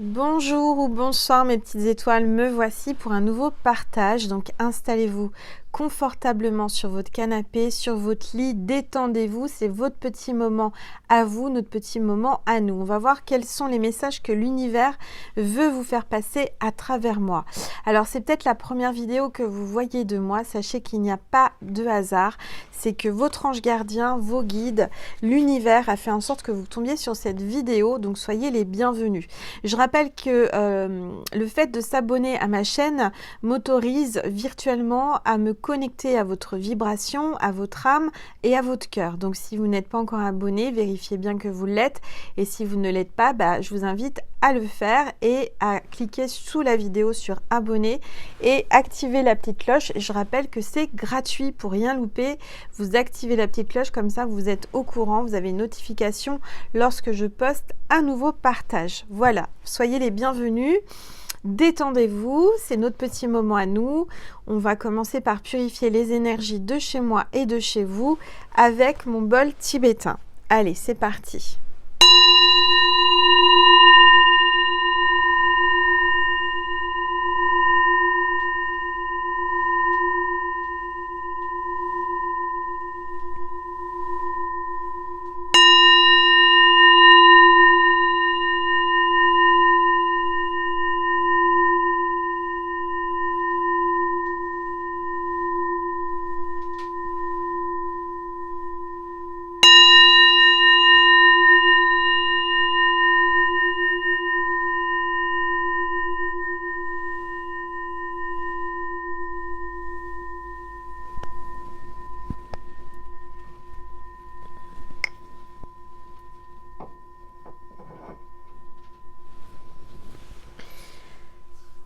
Bonjour ou bonsoir mes petites étoiles, me voici pour un nouveau partage. Donc installez-vous confortablement sur votre canapé, sur votre lit, détendez-vous, c'est votre petit moment à vous, notre petit moment à nous. On va voir quels sont les messages que l'univers veut vous faire passer à travers moi. Alors c'est peut-être la première vidéo que vous voyez de moi, sachez qu'il n'y a pas de hasard, c'est que votre ange gardien, vos guides, l'univers a fait en sorte que vous tombiez sur cette vidéo, donc soyez les bienvenus. Je rappelle que le fait de s'abonner à ma chaîne m'autorise virtuellement à me connecter à votre vibration, à votre âme et à votre cœur. Donc si vous n'êtes pas encore abonné, vérifiez bien que vous l'êtes. Et si vous ne l'êtes pas, je vous invite à le faire et à cliquer sous la vidéo sur abonner et activer la petite cloche. Je rappelle que c'est gratuit pour rien louper. Vous activez la petite cloche, comme ça vous êtes au courant, vous avez une notification lorsque je poste un nouveau partage. Voilà, soyez les bienvenus. Détendez-vous, c'est notre petit moment à nous. On va commencer par purifier les énergies de chez moi et de chez vous avec mon bol tibétain. Allez, c'est parti.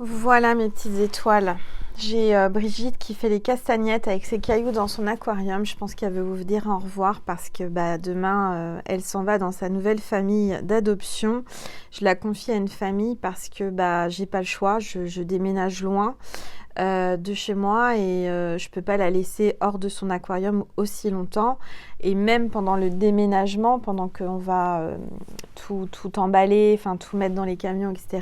Voilà mes petites étoiles. J'ai Brigitte qui fait les castagnettes avec ses cailloux dans son aquarium. Je pense qu'elle veut vous dire au revoir parce que demain, elle s'en va dans sa nouvelle famille d'adoption. Je la confie à une famille parce que j'ai pas le choix. Je déménage loin de chez moi et je peux pas la laisser hors de son aquarium aussi longtemps. Et même pendant le déménagement, pendant qu'on va tout emballer, enfin tout mettre dans les camions, etc.,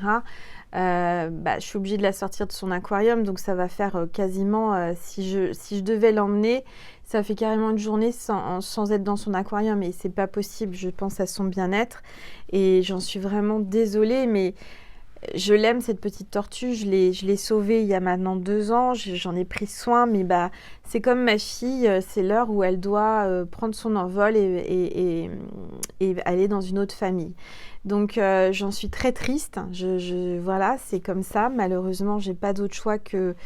je suis obligée de la sortir de son aquarium, donc ça va faire quasiment, si je devais l'emmener, ça fait carrément une journée sans être dans son aquarium et c'est pas possible, je pense à son bien-être et j'en suis vraiment désolée, mais je l'aime cette petite tortue, je l'ai sauvée il y a maintenant 2 ans, j'en ai pris soin, mais c'est comme ma fille, c'est l'heure où elle doit prendre son envol et aller dans une autre famille. Donc j'en suis très triste, voilà, c'est comme ça, malheureusement j'ai pas d'autre choix que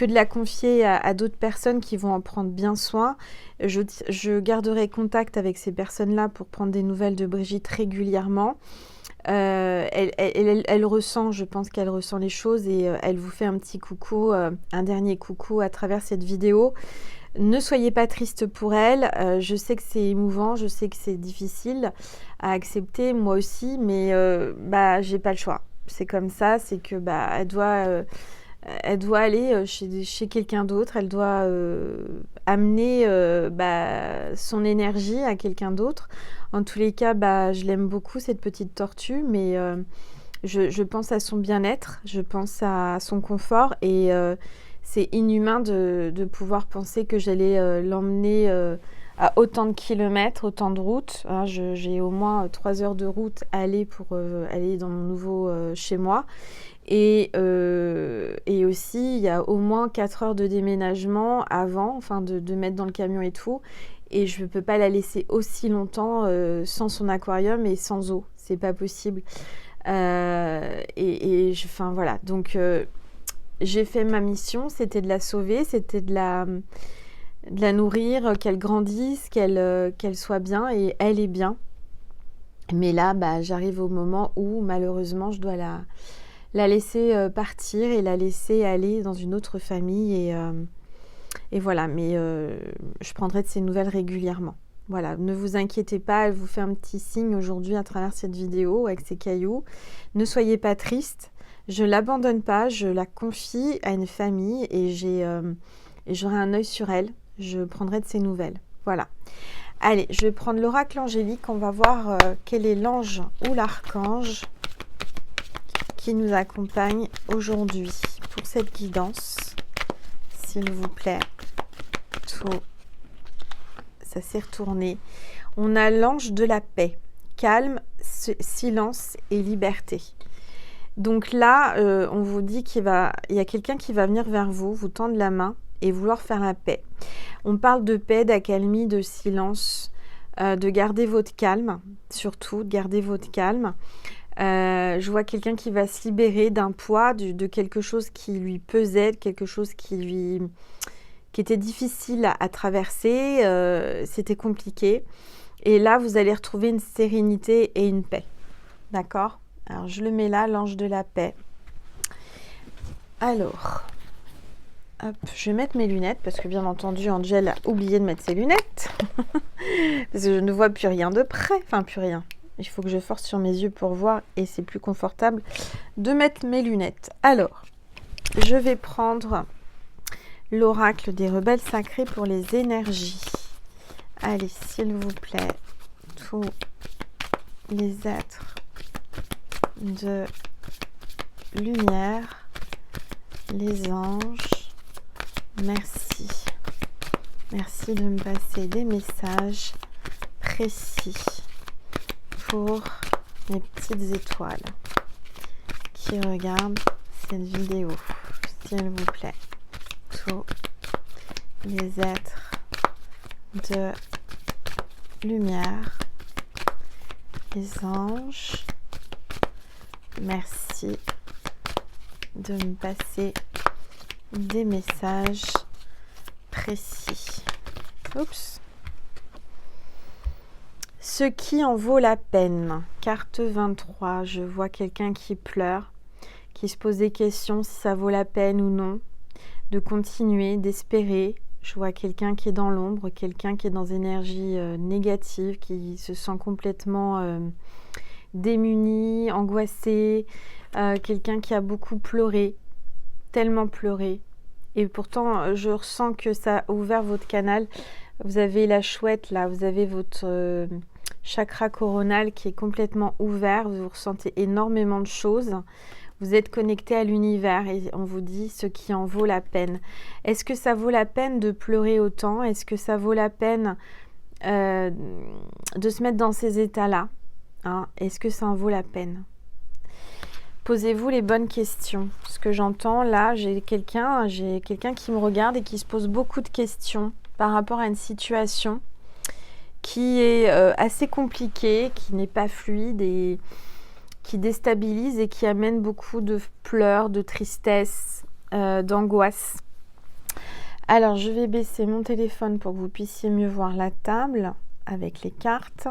de la confier à d'autres personnes qui vont en prendre bien soin. Je garderai contact avec ces personnes-là pour prendre des nouvelles de Brigitte régulièrement. Elle ressent, je pense qu'elle ressent les choses et elle vous fait un petit coucou, un dernier coucou à travers cette vidéo. Ne soyez pas triste pour elle, je sais que c'est émouvant, je sais que c'est difficile à accepter, moi aussi, mais j'ai pas le choix. C'est comme ça, c'est que elle doit aller chez quelqu'un d'autre, elle doit amener son énergie à quelqu'un d'autre. En tous les cas, je l'aime beaucoup cette petite tortue, mais je pense à son bien-être, je pense à son confort et c'est inhumain de pouvoir penser que j'allais l'emmener à autant de kilomètres, autant de routes. Hein, j'ai au moins 3 heures de route à aller pour aller dans mon nouveau chez moi. Et aussi, il y a au moins 4 heures de déménagement avant, enfin de mettre dans le camion et tout. Et je ne peux pas la laisser aussi longtemps sans son aquarium et sans eau. C'est pas possible. Enfin voilà. Donc j'ai fait ma mission, c'était de la sauver, c'était de la nourrir, qu'elle grandisse, qu'elle soit bien et elle est bien. Mais là, j'arrive au moment où malheureusement je dois la laisser partir et la laisser aller dans une autre famille et voilà, mais je prendrai de ses nouvelles régulièrement. Voilà, ne vous inquiétez pas, elle vous fait un petit signe aujourd'hui à travers cette vidéo avec ses cailloux. Ne soyez pas triste, je ne l'abandonne pas, je la confie à une famille et j'aurai un œil sur elle, je prendrai de ses nouvelles. Voilà. Allez, je vais prendre l'oracle angélique, on va voir quel est l'ange ou l'archange qui nous accompagne aujourd'hui pour cette guidance, s'il vous plaît. Tout, ça s'est retourné. On a l'ange de la paix, calme, silence et liberté. Donc là, on vous dit il y a quelqu'un qui va venir vers vous, vous tendre la main et vouloir faire la paix. On parle de paix, d'accalmie, de silence, de garder votre calme, surtout, de garder votre calme. Je vois quelqu'un qui va se libérer d'un poids, de quelque chose qui lui pesait, quelque chose qui était difficile à traverser, c'était compliqué. Et là, vous allez retrouver une sérénité et une paix. D'accord ? Alors, je le mets là, l'ange de la paix. Alors, hop, je vais mettre mes lunettes parce que bien entendu, Angel a oublié de mettre ses lunettes. Parce que je ne vois plus rien de près. Enfin, plus rien. Il faut que je force sur mes yeux pour voir et c'est plus confortable de mettre mes lunettes. Alors, je vais prendre l'oracle des rebelles sacrés pour les énergies. Allez, s'il vous plaît, tous les êtres de lumière, les anges, merci. Merci de me passer des messages précis pour mes petites étoiles qui regardent cette vidéo, s'il vous plaît. Tous les êtres de lumière, les anges, merci de me passer des messages précis. Oups. Ce qui en vaut la peine. Carte 23. Je vois quelqu'un qui pleure, qui se pose des questions si ça vaut la peine ou non de continuer, d'espérer. Je vois quelqu'un qui est dans l'ombre, quelqu'un qui est dans énergie négative, qui se sent complètement démuni, angoissé, quelqu'un qui a beaucoup pleuré, tellement pleuré. Et pourtant, je ressens que ça a ouvert votre canal. Vous avez la chouette là, vous avez votre chakra coronal qui est complètement ouvert. Vous ressentez énormément de choses. Vous êtes connecté à l'univers et on vous dit ce qui en vaut la peine. Est-ce que ça vaut la peine de pleurer autant? Est-ce que ça vaut la peine de se mettre dans ces états-là, hein? Est-ce que ça en vaut la peine? Posez-vous les bonnes questions. Ce que j'entends là, j'ai quelqu'un qui me regarde et qui se pose beaucoup de questions par rapport à une situation qui est assez compliquée, qui n'est pas fluide et qui déstabilise et qui amène beaucoup de pleurs, de tristesse, d'angoisse. Alors, je vais baisser mon téléphone pour que vous puissiez mieux voir la table avec les cartes.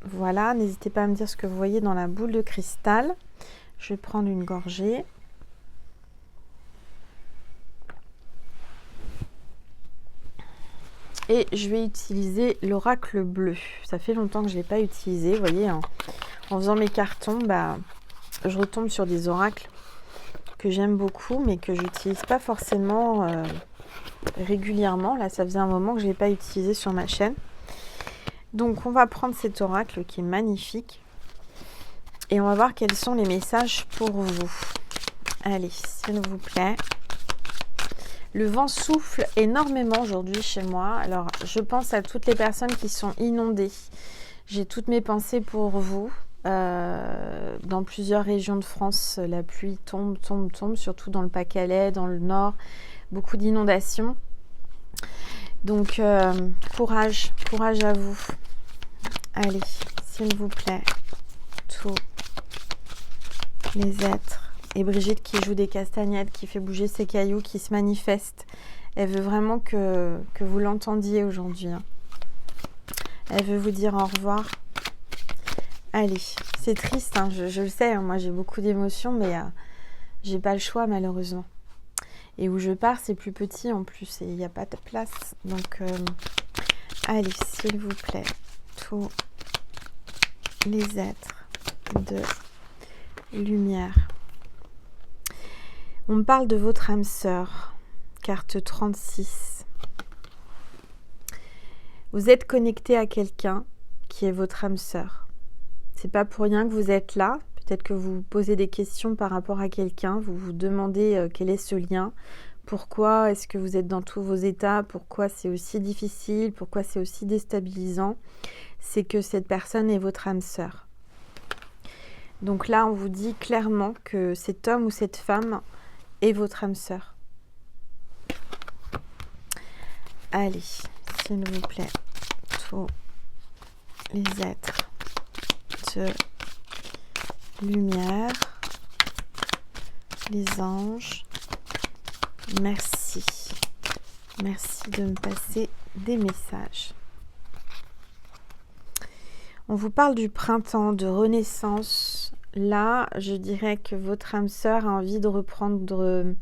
Voilà, n'hésitez pas à me dire ce que vous voyez dans la boule de cristal. Je vais prendre une gorgée. Et je vais utiliser l'oracle bleu. Ça fait longtemps que je ne l'ai pas utilisé. Vous voyez, en faisant mes cartons, je retombe sur des oracles que j'aime beaucoup, mais que je n'utilise pas forcément régulièrement. Là, ça faisait un moment que je ne l'ai pas utilisé sur ma chaîne. Donc, on va prendre cet oracle qui est magnifique. Et on va voir quels sont les messages pour vous. Allez, s'il vous plaît. Le vent souffle énormément aujourd'hui chez moi. Alors, je pense à toutes les personnes qui sont inondées. J'ai toutes mes pensées pour vous. Dans plusieurs régions de France, la pluie tombe, surtout dans le Pas-de-Calais, dans le Nord. Beaucoup d'inondations. Donc, courage à vous. Allez, s'il vous plaît. Tous les êtres. Et Brigitte qui joue des castagnettes, qui fait bouger ses cailloux, qui se manifeste. Elle veut vraiment que vous l'entendiez aujourd'hui, hein. Elle veut vous dire au revoir. Allez, c'est triste, hein, je le sais, hein, moi j'ai beaucoup d'émotions, mais j'ai pas le choix malheureusement. Et où je pars, c'est plus petit en plus, et il n'y a pas de place. Donc, allez, s'il vous plaît, tous les êtres de lumière. On me parle de votre âme sœur, carte 36. Vous êtes connecté à quelqu'un qui est votre âme sœur. C'est pas pour rien que vous êtes là. Peut-être que vous vous posez des questions par rapport à quelqu'un, vous vous demandez quel est ce lien, pourquoi est-ce que vous êtes dans tous vos états, pourquoi c'est aussi difficile, pourquoi c'est aussi déstabilisant. C'est que cette personne est votre âme sœur. Donc là, on vous dit clairement que cet homme ou cette femme est votre âme sœur. Allez, s'il vous plaît, tous les êtres de lumière, les anges, merci. Merci de me passer des messages. On vous parle du printemps, de renaissance. Là, je dirais que votre âme sœur a envie de reprendre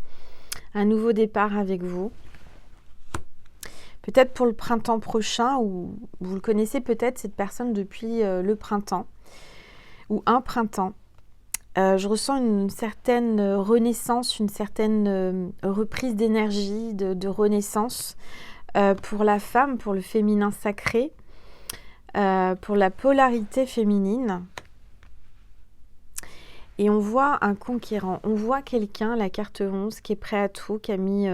un nouveau départ avec vous. Peut-être pour le printemps prochain, ou vous le connaissez peut-être cette personne depuis le printemps, ou un printemps. Je ressens une certaine renaissance, une certaine reprise d'énergie, de renaissance pour la femme, pour le féminin sacré, pour la polarité féminine. Et on voit un conquérant, on voit quelqu'un, la carte 11, qui est prêt à tout, qui a mis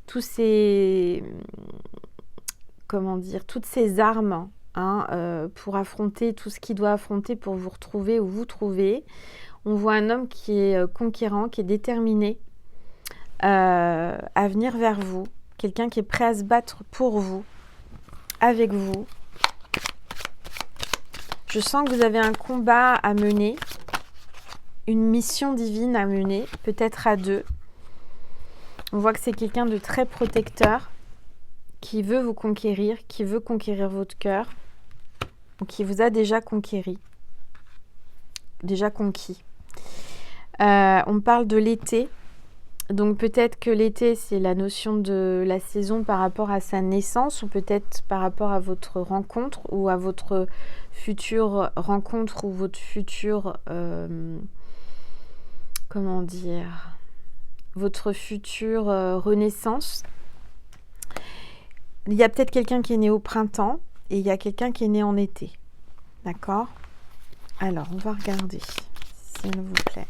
toutes ces armes pour affronter tout ce qu'il doit affronter pour vous retrouver ou vous trouver. On voit un homme qui est conquérant, qui est déterminé à venir vers vous, quelqu'un qui est prêt à se battre pour vous, avec vous. Je sens que vous avez un combat à mener, une mission divine à mener, peut-être à deux. On voit que c'est quelqu'un de très protecteur, qui veut vous conquérir, qui veut conquérir votre cœur, ou qui vous a déjà conquis. On parle de l'été, donc peut-être que l'été, c'est la notion de la saison par rapport à sa naissance, ou peut-être par rapport à votre rencontre, ou à votre future rencontre, ou votre future... votre future renaissance. Il y a peut-être quelqu'un qui est né au printemps et il y a quelqu'un qui est né en été. D'accord? Alors, on va regarder, s'il vous plaît,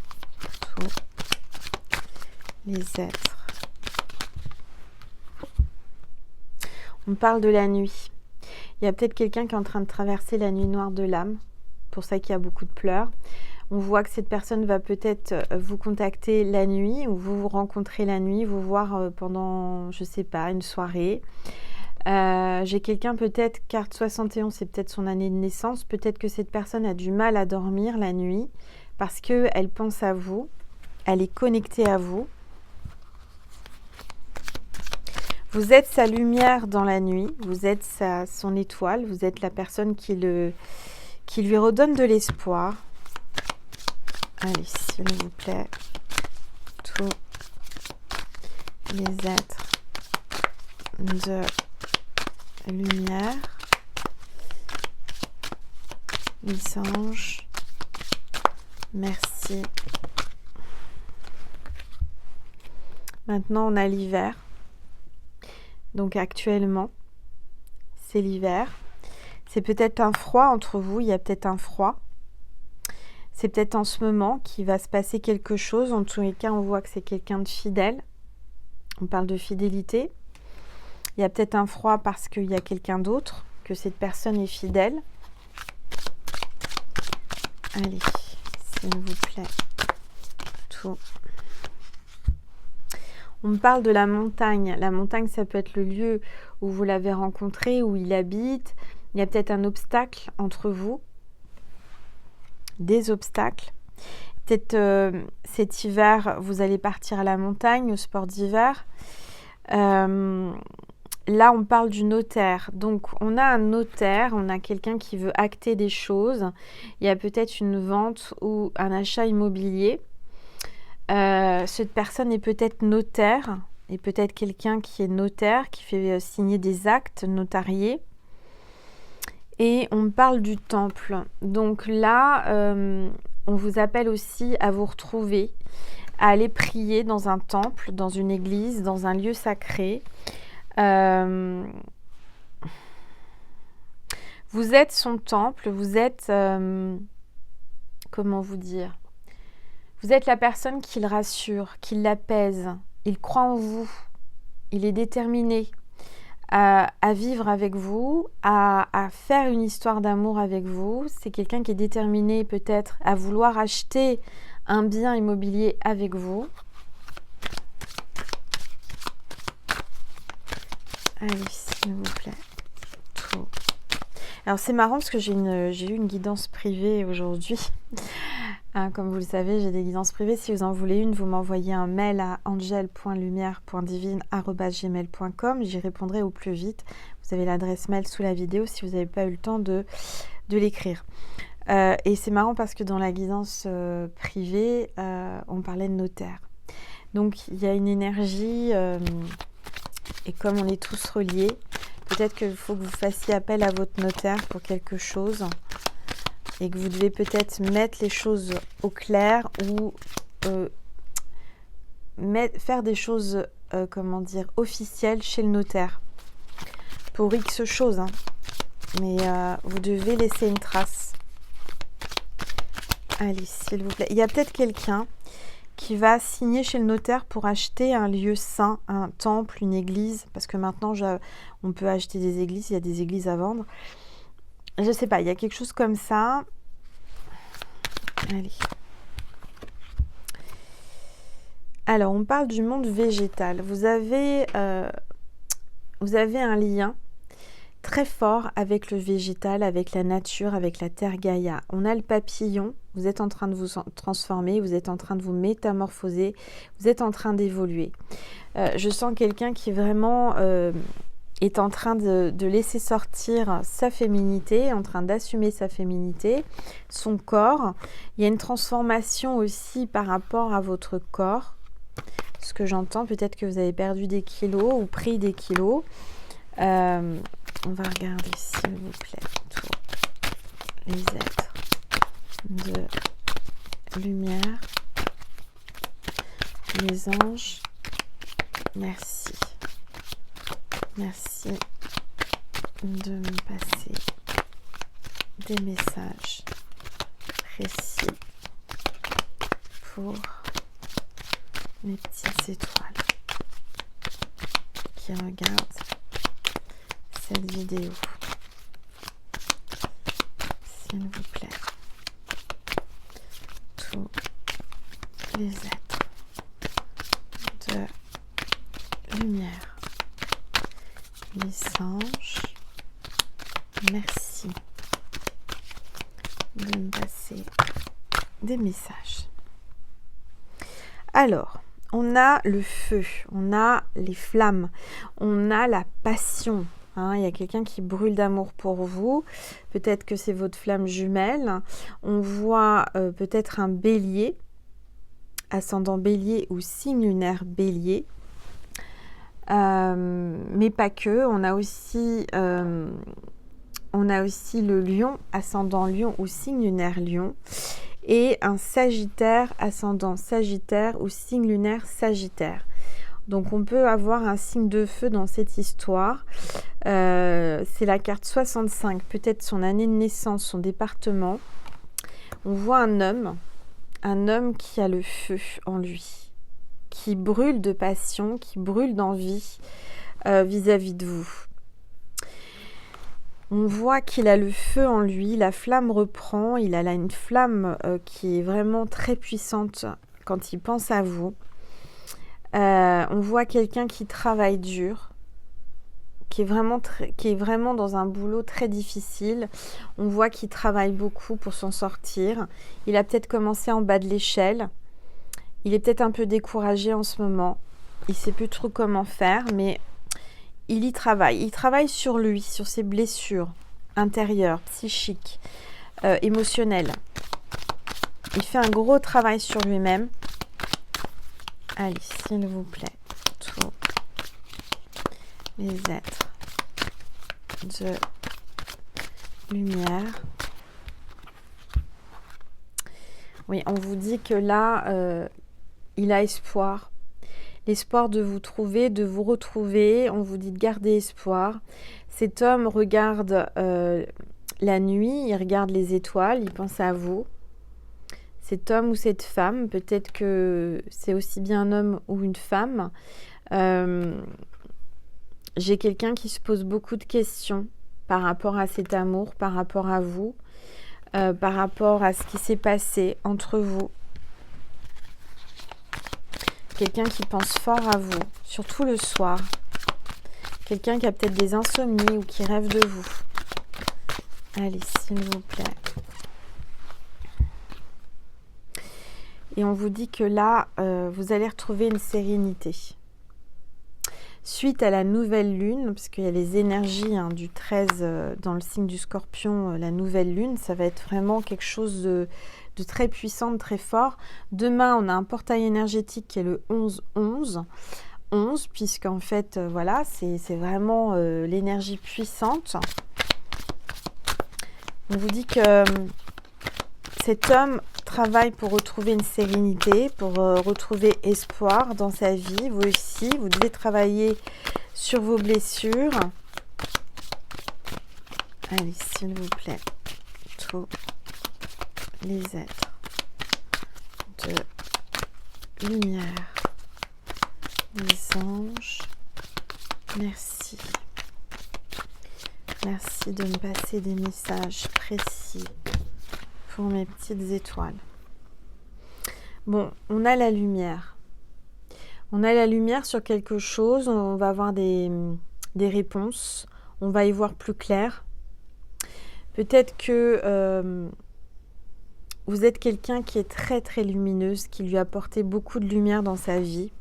tous les êtres. On parle de la nuit. Il y a peut-être quelqu'un qui est en train de traverser la nuit noire de l'âme. Pour ça qu'il y a beaucoup de pleurs. On voit que cette personne va peut-être vous contacter la nuit ou vous vous rencontrez la nuit, vous voir pendant, je sais pas, une soirée. J'ai quelqu'un peut-être, carte 71, c'est peut-être son année de naissance. Peut-être que cette personne a du mal à dormir la nuit parce qu'elle pense à vous, elle est connectée à vous. Vous êtes sa lumière dans la nuit, vous êtes son étoile, vous êtes la personne qui lui redonne de l'espoir. Allez, s'il vous plaît, tous les êtres de lumière, les anges, merci. Maintenant, on a l'hiver. Donc actuellement, c'est l'hiver. C'est peut-être un froid entre vous, il y a peut-être un froid. C'est peut-être en ce moment qu'il va se passer quelque chose. En tous les cas, on voit que c'est quelqu'un de fidèle. On parle de fidélité. Il y a peut-être un froid parce qu'il y a quelqu'un d'autre, que cette personne est fidèle. Allez, s'il vous plaît, tout. On me parle de la montagne. La montagne, ça peut être le lieu où vous l'avez rencontré, où il habite. Il y a peut-être un obstacle entre vous. Des obstacles. Peut-être cet hiver, vous allez partir à la montagne, au sport d'hiver. Là, on parle du notaire. Donc, on a un notaire, on a quelqu'un qui veut acter des choses. Il y a peut-être une vente ou un achat immobilier. Cette personne est peut-être notaire, et peut-être quelqu'un qui est notaire, qui fait signer des actes notariés. Et on parle du temple. Donc là, on vous appelle aussi à vous retrouver, à aller prier dans un temple, dans une église, dans un lieu sacré. Vous êtes son temple, vous êtes comment vous dire, vous êtes la personne qui le rassure, qui l'apaise. Il croit en vous. Il est déterminé à vivre avec vous, à faire une histoire d'amour avec vous. C'est quelqu'un qui est déterminé peut-être à vouloir acheter un bien immobilier avec vous. Allez, s'il vous plaît. Tout. Alors c'est marrant parce que j'ai eu une guidance privée aujourd'hui. Comme vous le savez, j'ai des guidances privées. Si vous en voulez une, vous m'envoyez un mail à angel.lumière.divine@gmail.com. J'y répondrai au plus vite. Vous avez l'adresse mail sous la vidéo si vous n'avez pas eu le temps de l'écrire. Et c'est marrant parce que dans la guidance privée, on parlait de notaire. Donc il y a une énergie, et comme on est tous reliés, peut-être qu'il faut que vous fassiez appel à votre notaire pour quelque chose. Et que vous devez peut-être mettre les choses au clair ou faire des choses, officielles chez le notaire. Pour X choses, hein. Mais vous devez laisser une trace. Allez, s'il vous plaît. Il y a peut-être quelqu'un qui va signer chez le notaire pour acheter un lieu saint, un temple, une église. Parce que maintenant, on peut acheter des églises, il y a des églises à vendre. Je ne sais pas, il y a quelque chose comme ça. Allez. Alors, on parle du monde végétal. Vous avez un lien très fort avec le végétal, avec la nature, avec la terre Gaïa. On a le papillon, vous êtes en train de vous transformer, vous êtes en train de vous métamorphoser, vous êtes en train d'évoluer. Je sens quelqu'un qui vraiment est en train de laisser sortir sa féminité, en train d'assumer sa féminité, son corps. Il y a une transformation aussi par rapport à votre corps. Ce que j'entends, peut-être que vous avez perdu des kilos ou pris des kilos. On va regarder, s'il vous plaît, tous les êtres de lumière, les anges. Merci. Merci de me passer des messages précis pour mes petites étoiles qui regardent cette vidéo. S'il vous plaît, tous les êtres de lumière, les anges, merci de me passer des messages. Alors, on a le feu, on a les flammes, on a la passion. Il y a quelqu'un qui brûle d'amour pour vous. Peut-être que c'est votre flamme jumelle. On voit peut-être un bélier, ascendant bélier ou signe lunaire bélier. Mais pas que, on a aussi le lion, ascendant lion ou signe lunaire lion, et un sagittaire, ascendant sagittaire ou signe lunaire sagittaire. Donc on peut avoir un signe de feu dans cette histoire. C'est la carte 65, peut-être son année de naissance, son département. On voit un homme qui a le feu en lui, qui brûle de passion, qui brûle d'envie vis-à-vis de vous. On voit qu'il a le feu en lui, la flamme reprend, il a là une flamme qui est vraiment très puissante quand il pense à vous. On voit quelqu'un qui travaille dur, qui est vraiment dans un boulot très difficile. On voit qu'il travaille beaucoup pour s'en sortir. Il a peut-être commencé en bas de l'échelle. Il est peut-être un peu découragé en ce moment. Il ne sait plus trop comment faire, mais il y travaille. Il travaille sur lui, sur ses blessures intérieures, psychiques, émotionnelles. Il fait un gros travail sur lui-même. Allez, s'il vous plaît, tous les êtres de lumière. Oui, on vous dit que là, il a espoir. L'espoir de vous trouver, de vous retrouver. On vous dit de garder espoir. Cet homme regarde la nuit, il regarde les étoiles, il pense à vous. cet homme ou cette femme, peut-être que c'est aussi bien un homme ou une femme. J'ai quelqu'un qui se pose beaucoup de questions par rapport à cet amour, par rapport à vous, par rapport à ce qui s'est passé entre vous. Quelqu'un qui pense fort à vous, surtout le soir. Quelqu'un qui a peut-être des insomnies ou qui rêve de vous. Allez, s'il vous plaît. Et on vous dit que là, vous allez retrouver une sérénité. Suite à la nouvelle lune, parce qu'il y a les énergies du 13 dans le signe du Scorpion, la nouvelle lune, ça va être vraiment quelque chose de très puissant, de très fort. Demain, on a un portail énergétique qui est le 11-11. 11, puisqu'en fait, voilà, c'est vraiment l'énergie puissante. On vous dit que cet homme travaille pour retrouver une sérénité, pour retrouver espoir dans sa vie. Vous aussi, vous devez travailler sur vos blessures. Allez, s'il vous plaît, tous les êtres de lumière, les anges, merci. Merci de me passer des messages précis pour mes petites étoiles. Bon, on a la lumière. On a la lumière sur quelque chose, on va avoir des réponses, on va y voir plus clair. Peut-être que vous êtes quelqu'un qui est très très lumineuse, qui lui a apporté beaucoup de lumière dans sa vie,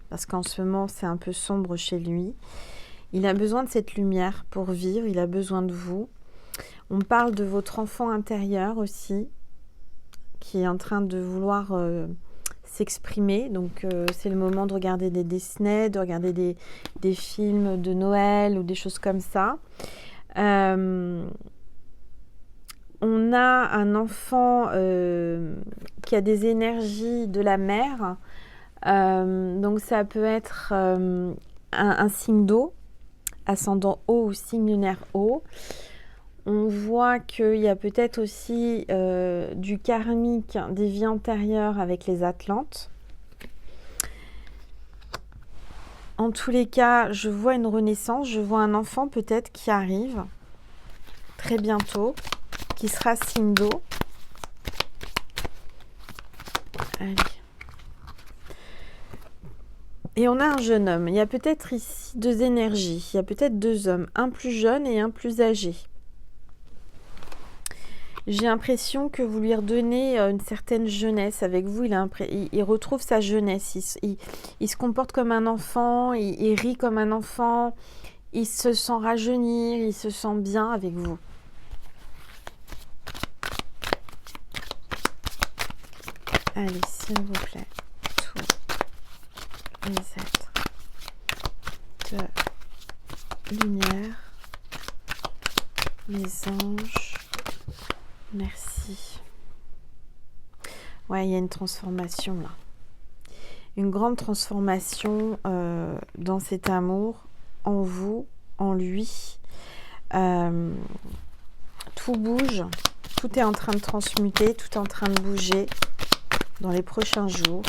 parce qu'en ce moment c'est un peu sombre chez lui. Il a besoin de cette lumière pour vivre, il a besoin de vous. On parle de votre enfant intérieur aussi, qui est en train de vouloir s'exprimer. Donc c'est le moment de regarder des Disney, de regarder des films de Noël ou des choses comme ça. On a un enfant qui a des énergies de la mer. Donc ça peut être un signe d'eau, ascendant eau ou signe lunaire eau. On voit qu'il y a peut-être aussi du karmique, des vies antérieures avec les Atlantes. En tous les cas, je vois une renaissance, je vois un enfant peut-être qui arrive très bientôt, qui sera signe d'eau. Allez. Et on a un jeune homme. Il y a peut-être ici deux énergies. Il y a peut-être deux hommes, un plus jeune et un plus âgé. J'ai l'impression que vous lui redonnez une certaine jeunesse avec vous. Il retrouve sa jeunesse. Il se comporte comme un enfant, il rit comme un enfant, il se sent rajeunir, il se sent bien avec vous. Allez, s'il vous plaît, tous les êtres de lumière, les anges, merci. Ouais, il y a une transformation là. Une grande transformation dans cet amour, en vous, en lui. Tout bouge, tout est en train de transmuter, tout est en train de bouger dans les prochains jours.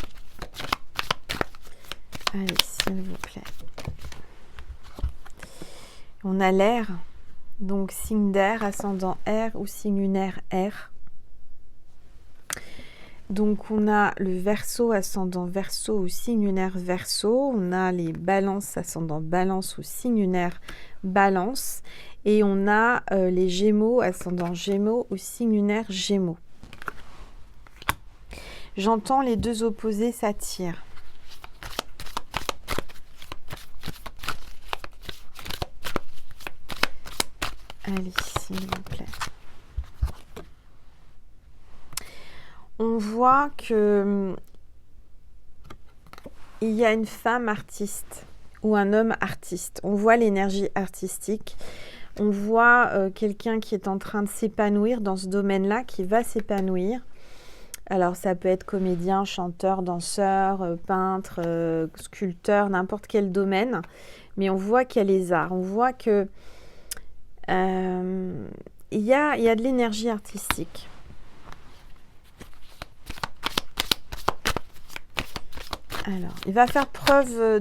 Allez, s'il vous plaît. On a l'air, donc signe d'air, ascendant air ou signe lunaire air. Donc on a le Verseau, ascendant Verseau ou signe lunaire Verseau. On a les Balances, ascendant Balance ou signe lunaire Balance. Et on a les Gémeaux, ascendant Gémeaux ou signe lunaire Gémeaux. J'entends les deux opposés s'attirent. Allez, s'il vous plaît. On voit que il y a une femme artiste ou un homme artiste. On voit l'énergie artistique. On voit quelqu'un qui est en train de s'épanouir dans ce domaine-là, qui va s'épanouir. Alors, ça peut être comédien, chanteur, danseur, peintre, sculpteur, n'importe quel domaine. Mais on voit qu'il y a les arts. On voit que il y a de l'énergie artistique. Alors, il va faire preuve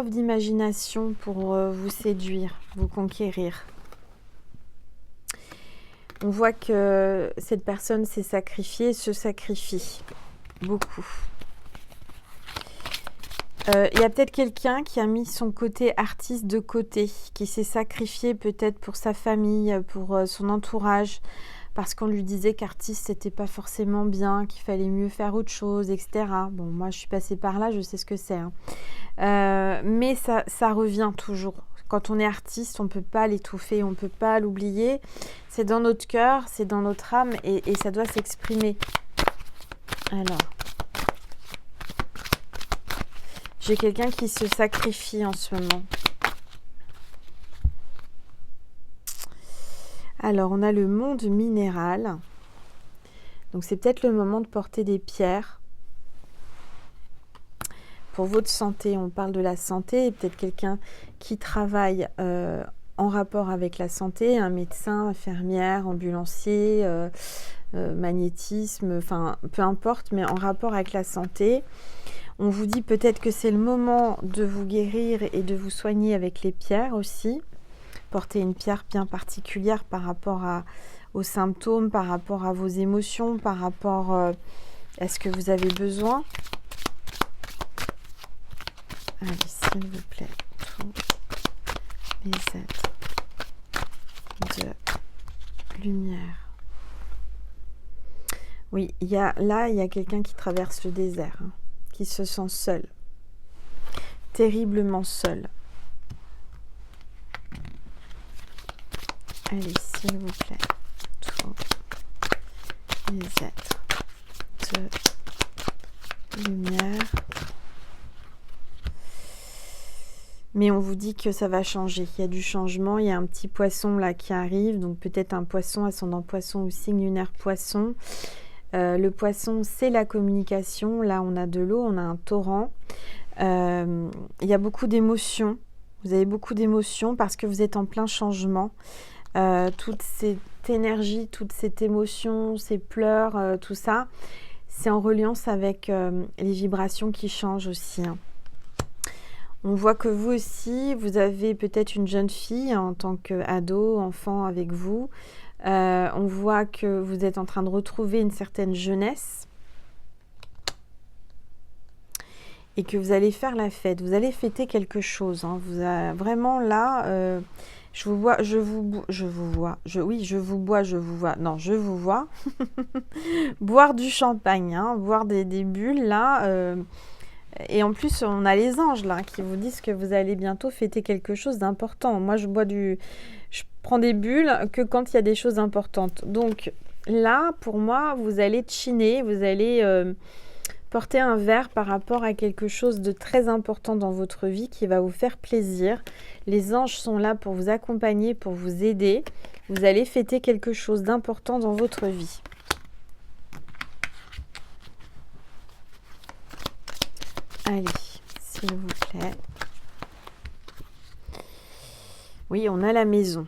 d'imagination pour vous séduire, vous conquérir. On voit que cette personne s'est sacrifiée, se sacrifie beaucoup. Il y a peut-être quelqu'un qui a mis son côté artiste de côté, qui s'est sacrifié peut-être pour sa famille, pour son entourage, parce qu'on lui disait qu'artiste, c'était pas forcément bien, qu'il fallait mieux faire autre chose, etc. Bon, moi, je suis passée par là, je sais ce que c'est. Hein. Mais ça revient toujours. Quand on est artiste, on ne peut pas l'étouffer, on ne peut pas l'oublier. C'est dans notre cœur, c'est dans notre âme et ça doit s'exprimer. Alors, j'ai quelqu'un qui se sacrifie en ce moment. Alors, on a le monde minéral. Donc, c'est peut-être le moment de porter des pierres. Pour votre santé, on parle de la santé. Et peut-être quelqu'un qui travaille en rapport avec la santé, un médecin, infirmière, ambulancier, magnétisme, enfin, peu importe, mais en rapport avec la santé. On vous dit peut-être que c'est le moment de vous guérir et de vous soigner avec les pierres aussi. Porter une pierre bien particulière par rapport aux symptômes, par rapport à vos émotions, par rapport à ce que vous avez besoin. Allez, s'il vous plaît, tous les êtres de lumière. Oui, il y a quelqu'un qui traverse le désert, hein, qui se sent seul, terriblement seul. Allez, s'il vous plaît, tous les êtres de lumière. Mais on vous dit que ça va changer. Il y a du changement. Il y a un petit poisson là qui arrive. Donc peut-être un poisson, ascendant poisson ou signe lunaire poisson. Le poisson, c'est la communication. Là, on a de l'eau, on a un torrent. Il y a beaucoup d'émotions. Vous avez beaucoup d'émotions parce que vous êtes en plein changement. Toute cette énergie, toute cette émotion, ces pleurs, tout ça, c'est en reliance avec les vibrations qui changent aussi. Hein. On voit que vous aussi, vous avez peut-être une jeune fille en tant qu'ado, enfant avec vous. On voit que vous êtes en train de retrouver une certaine jeunesse et que vous allez faire la fête. Vous allez fêter quelque chose. Hein. Vous avez vraiment là, je vous vois. Boire du champagne, hein, boire des bulles là. Et en plus, on a les anges là qui vous disent que vous allez bientôt fêter quelque chose d'important. Moi, je prends des bulles que quand il y a des choses importantes. Donc là, pour moi, vous allez chiner, vous allez porter un verre par rapport à quelque chose de très important dans votre vie qui va vous faire plaisir. Les anges sont là pour vous accompagner, pour vous aider. Vous allez fêter quelque chose d'important dans votre vie. Allez, s'il vous plaît. Oui, on a la maison.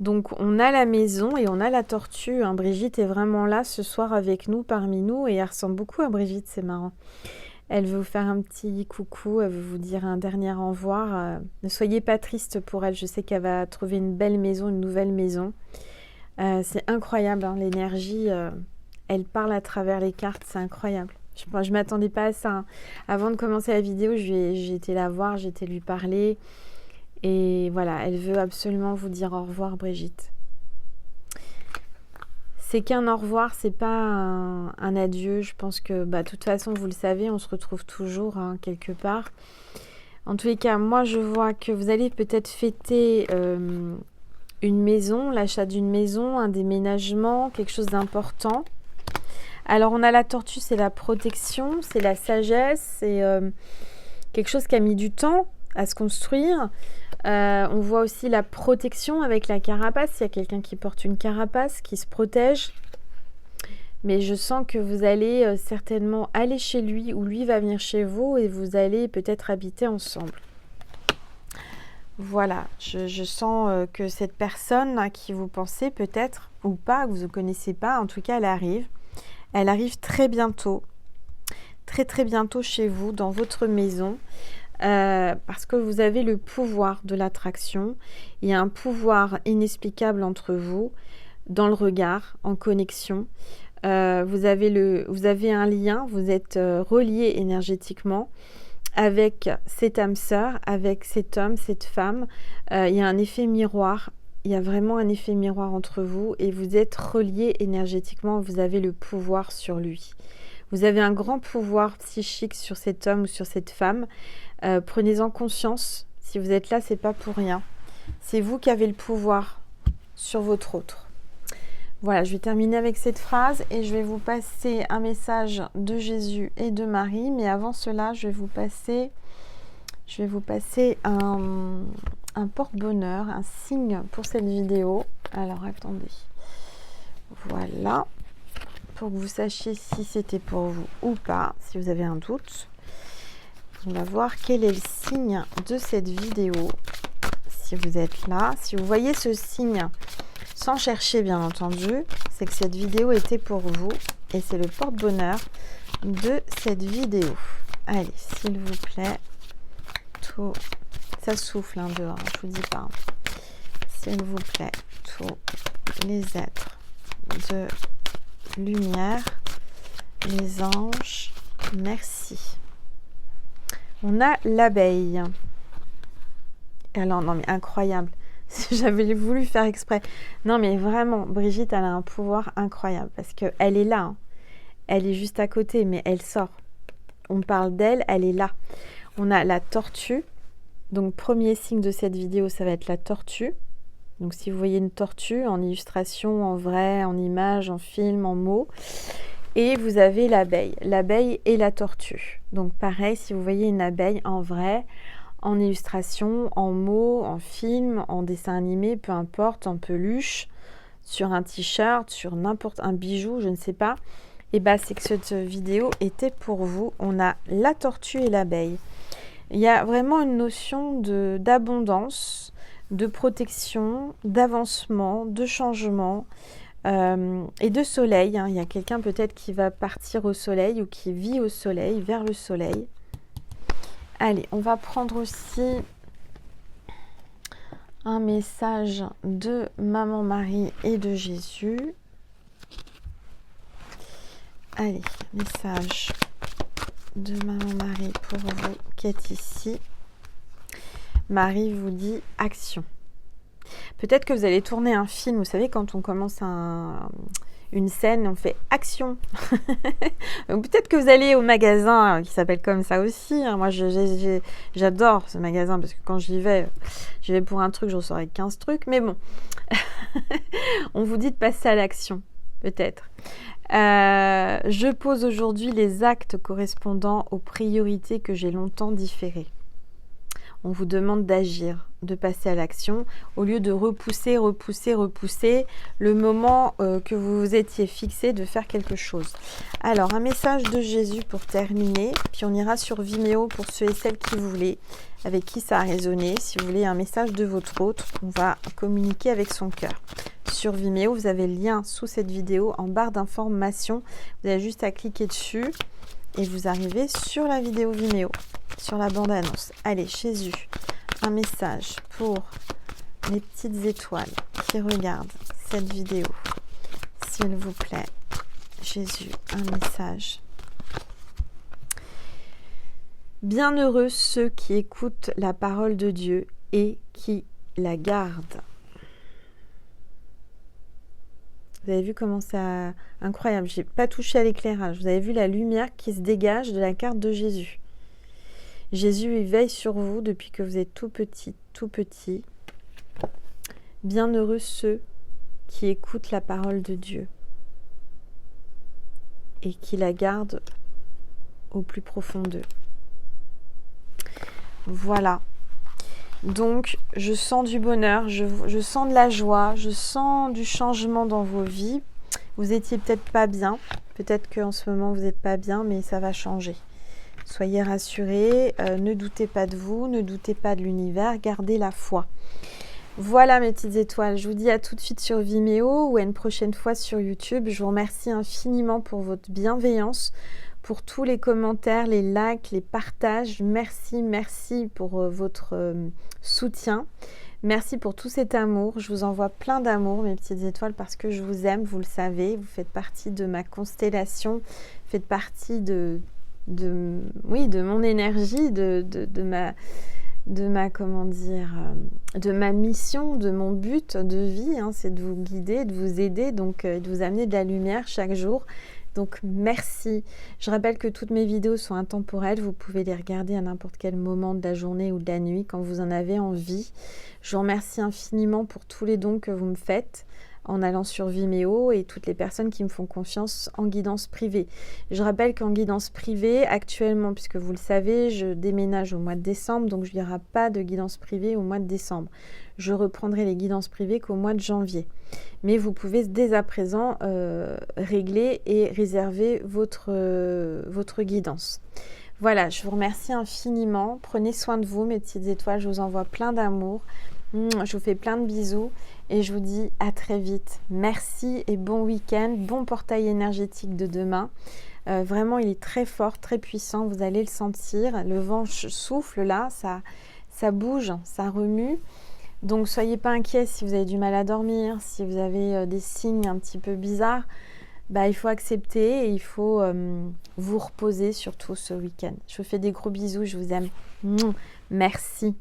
Donc, on a la maison et on a la tortue. Hein. Brigitte est vraiment là ce soir avec nous, parmi nous. Et elle ressemble beaucoup à Brigitte, c'est marrant. Elle veut vous faire un petit coucou, elle veut vous dire un dernier au revoir. Ne soyez pas triste pour elle. Je sais qu'elle va trouver une belle maison, une nouvelle maison. C'est incroyable, hein, l'énergie. Elle parle à travers les cartes, c'est incroyable. Je ne m'attendais pas à ça. Hein. Avant de commencer la vidéo, j'ai été la voir, j'ai été lui parler. Et voilà, elle veut absolument vous dire au revoir, Brigitte. C'est qu'un au revoir, c'est pas un adieu. Je pense que, de toute façon, vous le savez, on se retrouve toujours hein, quelque part. En tous les cas, moi, je vois que vous allez peut-être fêter une maison, l'achat d'une maison, un déménagement, quelque chose d'important. Alors, on a la tortue, c'est la protection, c'est la sagesse, c'est quelque chose qui a mis du temps à se construire. On voit aussi la protection avec la carapace. Il y a quelqu'un qui porte une carapace, qui se protège. Mais je sens que vous allez certainement aller chez lui ou lui va venir chez vous et vous allez peut-être habiter ensemble. Voilà, je sens que cette personne à qui vous pensez peut-être ou pas, que vous ne connaissez pas, en tout cas elle arrive. Elle arrive très bientôt. Très bientôt chez vous, dans votre maison. Parce que vous avez le pouvoir de l'attraction. Il y a un pouvoir inexplicable entre vous, dans le regard, en connexion. Vous avez un lien, vous êtes reliés énergétiquement avec cette âme sœur, avec cet homme, cette femme. Il y a un effet miroir. Il y a vraiment un effet miroir entre vous et vous êtes reliés énergétiquement. Vous avez le pouvoir sur lui. Vous avez un grand pouvoir psychique sur cet homme ou sur cette femme. Prenez-en conscience. Si vous êtes là, c'est pas pour rien. C'est vous qui avez le pouvoir sur votre autre. Voilà, je vais terminer avec cette phrase et je vais vous passer un message de Jésus et de Marie. Mais avant cela, je vais vous passer un porte-bonheur, un signe pour cette vidéo. Alors, attendez. Voilà. Pour que vous sachiez si c'était pour vous ou pas, si vous avez un doute. On va voir quel est le signe de cette vidéo. Si vous êtes là, si vous voyez ce signe, sans chercher bien entendu, c'est que cette vidéo était pour vous et c'est le porte-bonheur de cette vidéo. Allez, s'il vous plaît, tout, ça souffle dehors, je vous dis pas. S'il vous plaît, tous les êtres de lumière, les anges, merci. On a l'abeille. Alors, non mais incroyable. J'avais voulu faire exprès. Non mais vraiment, Brigitte, elle a un pouvoir incroyable parce qu'elle est là. Hein. Elle est juste à côté, mais elle sort. On parle d'elle, elle est là. On a la tortue. Donc, premier signe de cette vidéo, ça va être la tortue. Donc, si vous voyez une tortue en illustration, en vrai, en image, en film, en mots. Et vous avez l'abeille et la tortue. Donc, pareil, si vous voyez une abeille en vrai, en illustration, en mots, en film, en dessin animé, peu importe, en peluche, sur un t-shirt, sur n'importe un bijou, je ne sais pas. Et bien, c'est que cette vidéo était pour vous. On a la tortue et l'abeille. Il y a vraiment une notion d'abondance, de protection, d'avancement, de changement et de soleil. Hein. Il y a quelqu'un peut-être qui va partir au soleil ou qui vit au soleil, vers le soleil. Allez, on va prendre aussi un message de Maman Marie et de Jésus. Allez, message de Maman Marie pour vous qui êtes ici. Marie vous dit action. Peut-être que vous allez tourner un film. Vous savez, quand on commence une scène, on fait action. Donc peut-être que vous allez au magasin qui s'appelle comme ça aussi. Hein. Moi, j'adore ce magasin parce que quand j'y vais pour un truc, j'en saurai 15 trucs. Mais bon, on vous dit de passer à l'action, peut-être. Je pose aujourd'hui les actes correspondant aux priorités que j'ai longtemps différées. On vous demande d'agir, de passer à l'action, au lieu de repousser le moment que vous vous étiez fixé de faire quelque chose. Alors, un message de Jésus pour terminer, puis on ira sur Vimeo pour ceux et celles qui voulaient, avec qui ça a résonné. Si vous voulez un message de votre autre, on va communiquer avec son cœur. Sur Vimeo, vous avez le lien sous cette vidéo en barre d'information. Vous avez juste à cliquer dessus et vous arrivez sur la vidéo Vimeo, sur la bande-annonce. Allez, Jésus, un message pour les petites étoiles qui regardent cette vidéo. S'il vous plaît, Jésus, un message. Bienheureux ceux qui écoutent la parole de Dieu et qui la gardent. Vous avez vu comment ça... Incroyable, je n'ai pas touché à l'éclairage. Vous avez vu la lumière qui se dégage de la carte de Jésus. Jésus, il veille sur vous depuis que vous êtes tout petit, tout petit. Bienheureux ceux qui écoutent la parole de Dieu et qui la gardent au plus profond d'eux. Voilà. Donc, je sens du bonheur, je sens de la joie, je sens du changement dans vos vies. Vous étiez peut-être pas bien, peut-être qu'en ce moment vous n'êtes pas bien, mais ça va changer. Soyez rassurés, ne doutez pas de vous, ne doutez pas de l'univers, gardez la foi. Voilà mes petites étoiles, je vous dis à tout de suite sur Vimeo ou à une prochaine fois sur YouTube. Je vous remercie infiniment pour votre bienveillance, pour tous les commentaires, les likes, les partages. Merci, merci pour votre soutien. Merci pour tout cet amour. Je vous envoie plein d'amour, mes petites étoiles, parce que je vous aime, vous le savez. Vous faites partie de ma constellation, vous faites partie de mon énergie, de ma comment dire, de ma mission, de mon but de vie, hein, c'est de vous guider, de vous aider, donc de vous amener de la lumière chaque jour. Donc merci. Je rappelle que toutes mes vidéos sont intemporelles, vous pouvez les regarder à n'importe quel moment de la journée ou de la nuit quand vous en avez envie. Je vous remercie infiniment pour tous les dons que vous me faites en allant sur Vimeo et toutes les personnes qui me font confiance en guidance privée. Je rappelle qu'en guidance privée, actuellement, puisque vous le savez, je déménage au mois de décembre, donc il n'y aura pas de guidance privée au mois de décembre. Je reprendrai les guidances privées qu'au mois de janvier. Mais vous pouvez dès à présent régler et réserver votre guidance. Voilà, je vous remercie infiniment. Prenez soin de vous, mes petites étoiles. Je vous envoie plein d'amour. Je vous fais plein de bisous et je vous dis à très vite. Merci et bon week-end, bon portail énergétique de demain. Vraiment, il est très fort, très puissant, vous allez le sentir. Le vent souffle là, ça bouge, ça remue. Donc, soyez pas inquiets si vous avez du mal à dormir, si vous avez des signes un petit peu bizarres. Il faut accepter et il faut vous reposer surtout ce week-end. Je vous fais des gros bisous, je vous aime. Merci.